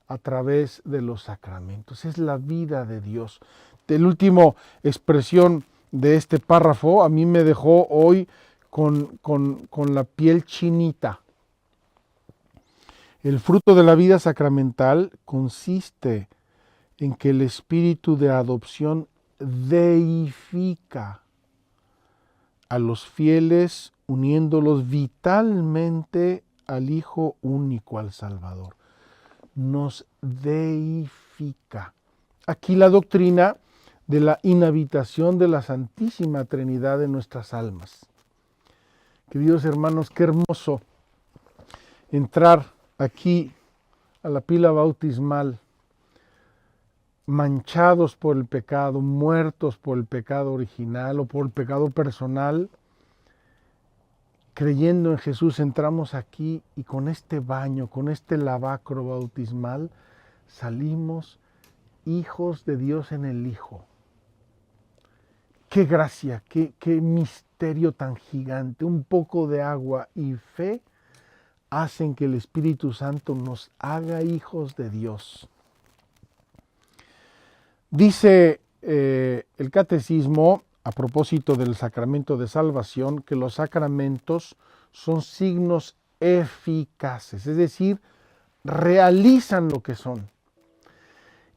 a través de los sacramentos. Es la vida de Dios. La última expresión de este párrafo a mí me dejó hoy con la piel chinita. El fruto de la vida sacramental consiste en que el espíritu de adopción deifica a los fieles, uniéndolos vitalmente al Hijo único, al Salvador. Nos deifica. Aquí la doctrina de la inhabitación de la Santísima Trinidad en nuestras almas. Queridos hermanos, qué hermoso entrar aquí a la pila bautismal, manchados por el pecado, muertos por el pecado original o por el pecado personal. Creyendo en Jesús entramos aquí y con este baño, con este lavacro bautismal, salimos hijos de Dios en el Hijo. Qué gracia, qué misterio tan gigante. Un poco de agua y fe hacen que el Espíritu Santo nos haga hijos de Dios. Dice el Catecismo, a propósito del sacramento de salvación, que los sacramentos son signos eficaces, es decir, realizan lo que son.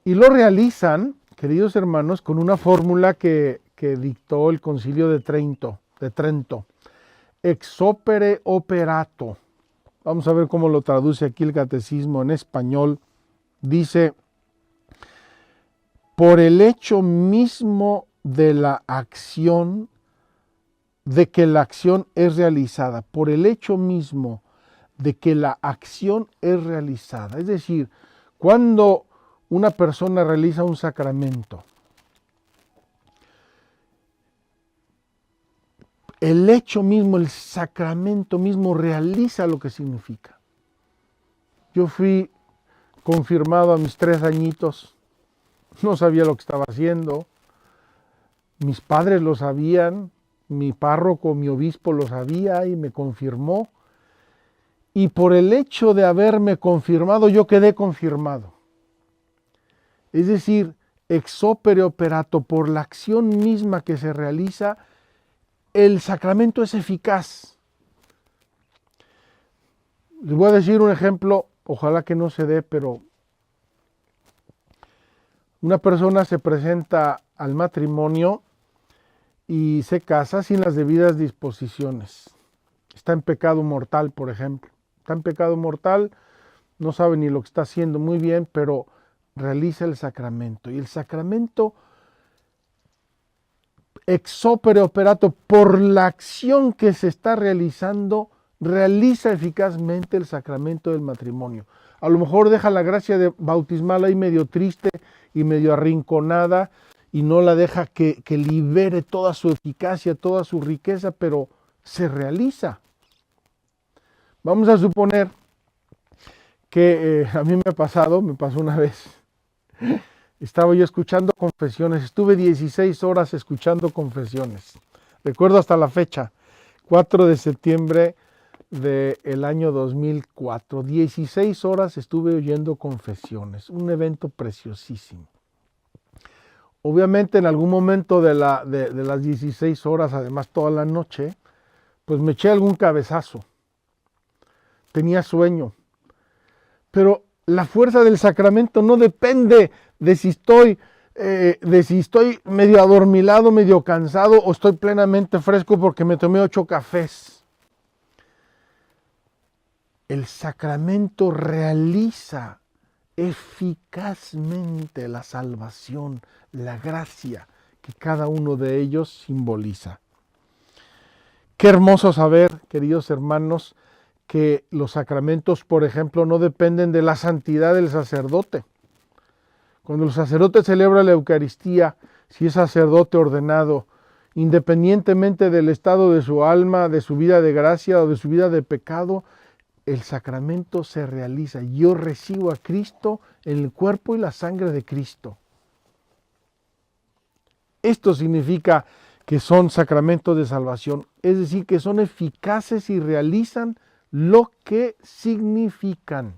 Y lo realizan queridos hermanos, con una fórmula que dictó el Concilio de Trento, ex opere operato. Vamos a ver cómo lo traduce aquí el catecismo en español. Dice, por el hecho mismo de la acción, de que la acción es realizada, por el hecho mismo de que la acción es realizada. Es decir, cuando una persona realiza un sacramento, el hecho mismo, el sacramento mismo realiza lo que significa. Yo fui confirmado a mis 3 añitos, no sabía lo que estaba haciendo, mis padres lo sabían, mi párroco, mi obispo lo sabía y me confirmó. Y por el hecho de haberme confirmado, yo quedé confirmado. Es decir, ex opere operato, por la acción misma que se realiza, el sacramento es eficaz. Les voy a decir un ejemplo, ojalá que no se dé, pero una persona se presenta al matrimonio y se casa sin las debidas disposiciones. Está en pecado mortal, por ejemplo. Está en pecado mortal, no sabe ni lo que está haciendo muy bien, pero realiza el sacramento. Y el sacramento ex opere operato, por la acción que se está realizando, realiza eficazmente el sacramento del matrimonio. A lo mejor deja la gracia bautismal ahí medio triste y medio arrinconada y no la deja que libere toda su eficacia, toda su riqueza, pero se realiza. Vamos a suponer que a mí me pasó una vez. Estaba yo escuchando confesiones, estuve 16 horas escuchando confesiones. Recuerdo hasta la fecha, 4 de septiembre del año 2004. 16 horas estuve oyendo confesiones, un evento preciosísimo. Obviamente en algún momento de las 16 horas, además toda la noche, pues me eché algún cabezazo. Tenía sueño. Pero la fuerza del sacramento no depende de si estoy medio adormilado, medio cansado o estoy plenamente fresco porque me tomé 8 cafés. El sacramento realiza eficazmente la salvación, la gracia que cada uno de ellos simboliza. Qué hermoso saber, queridos hermanos, que los sacramentos, por ejemplo, no dependen de la santidad del sacerdote. Cuando el sacerdote celebra la Eucaristía, si es sacerdote ordenado, independientemente del estado de su alma, de su vida de gracia o de su vida de pecado, el sacramento se realiza. Yo recibo a Cristo en el cuerpo y la sangre de Cristo. Esto significa que son sacramentos de salvación, es decir, que son eficaces y realizan lo que significan.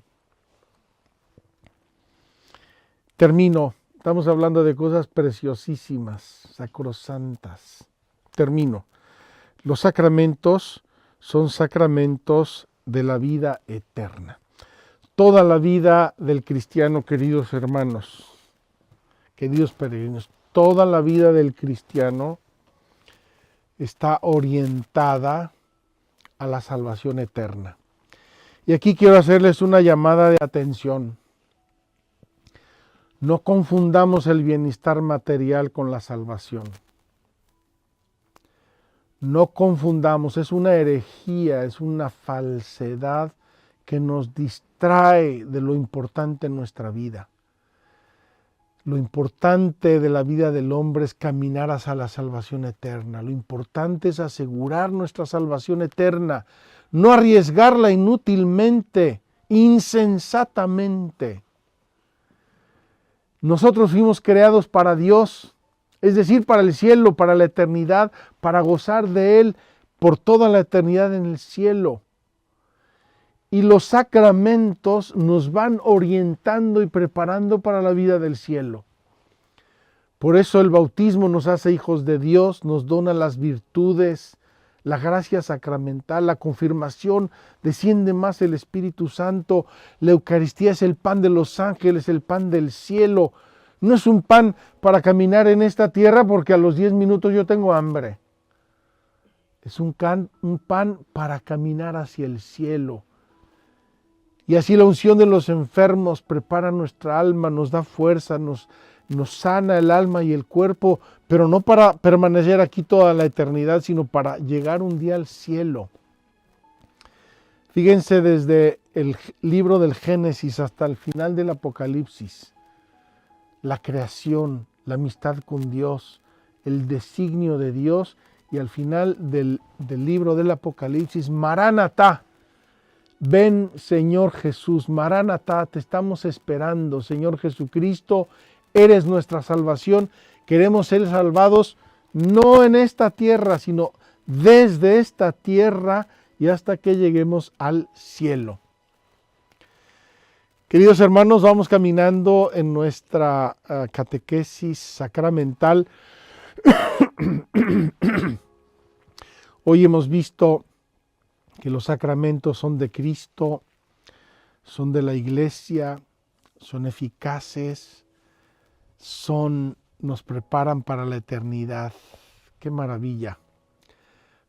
Termino. Estamos hablando de cosas preciosísimas, sacrosantas. Termino. Los sacramentos son sacramentos de la vida eterna. Toda la vida del cristiano, queridos hermanos, queridos peregrinos, toda la vida del cristiano está orientada a la salvación eterna. Y aquí quiero hacerles una llamada de atención. No confundamos el bienestar material con la salvación. No confundamos, es una herejía, es una falsedad que nos distrae de lo importante en nuestra vida. Lo importante de la vida del hombre es caminar hacia la salvación eterna. Lo importante es asegurar nuestra salvación eterna, no arriesgarla inútilmente, insensatamente. Nosotros fuimos creados para Dios, es decir, para el cielo, para la eternidad, para gozar de Él por toda la eternidad en el cielo. Y los sacramentos nos van orientando y preparando para la vida del cielo. Por eso el bautismo nos hace hijos de Dios, nos dona las virtudes, la gracia sacramental, la confirmación, desciende más el Espíritu Santo, la Eucaristía es el pan de los ángeles, el pan del cielo. No es un pan para caminar en esta tierra porque a los 10 minutos yo tengo hambre. Es un pan para caminar hacia el cielo. Y así la unción de los enfermos prepara nuestra alma, nos da fuerza, nos sana el alma y el cuerpo, pero no para permanecer aquí toda la eternidad, sino para llegar un día al cielo. Fíjense desde el libro del Génesis hasta el final del Apocalipsis, la creación, la amistad con Dios, el designio de Dios, y al final del libro del Apocalipsis, Maranatá, ven Señor Jesús, Maranatá, te estamos esperando, Señor Jesucristo, eres nuestra salvación, queremos ser salvados no en esta tierra, sino desde esta tierra y hasta que lleguemos al cielo. Queridos hermanos, vamos caminando en nuestra catequesis sacramental. Hoy hemos visto que los sacramentos son de Cristo, son de la Iglesia, son eficaces, nos preparan para la eternidad. ¡Qué maravilla!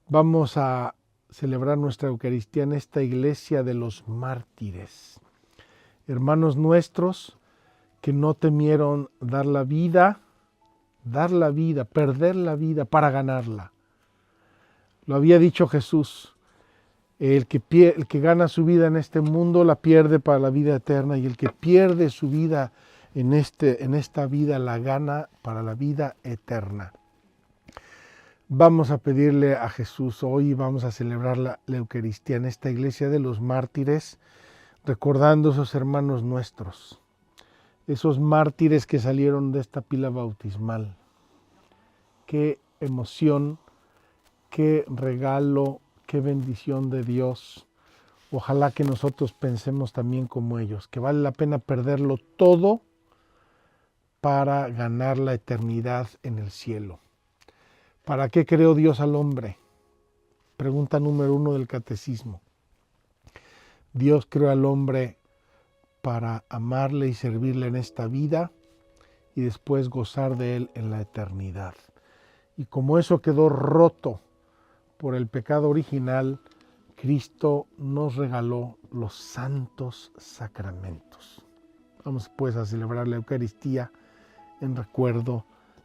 Vamos a celebrar nuestra Eucaristía en esta iglesia de los mártires. Hermanos nuestros que no temieron dar la vida, perder la vida para ganarla. Lo había dicho Jesús, el que gana su vida en este mundo la pierde para la vida eterna, y el que pierde su vida en esta vida la gana para la vida eterna. Vamos a pedirle a Jesús hoy, vamos a celebrar la Eucaristía en esta iglesia de los mártires, recordando a esos hermanos nuestros, esos mártires que salieron de esta pila bautismal. Qué emoción, qué regalo, qué bendición de Dios. Ojalá que nosotros pensemos también como ellos, que vale la pena perderlo todo para ganar la eternidad en el cielo. ¿Para qué creó Dios al hombre? Pregunta número 1 del catecismo. Dios creó al hombre para amarle y servirle en esta vida y después gozar de él en la eternidad. Y como eso quedó roto por el pecado original, Cristo nos regaló los santos sacramentos. Vamos pues a celebrar la Eucaristía en recuerdo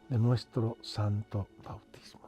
de nuestro santo bautismo.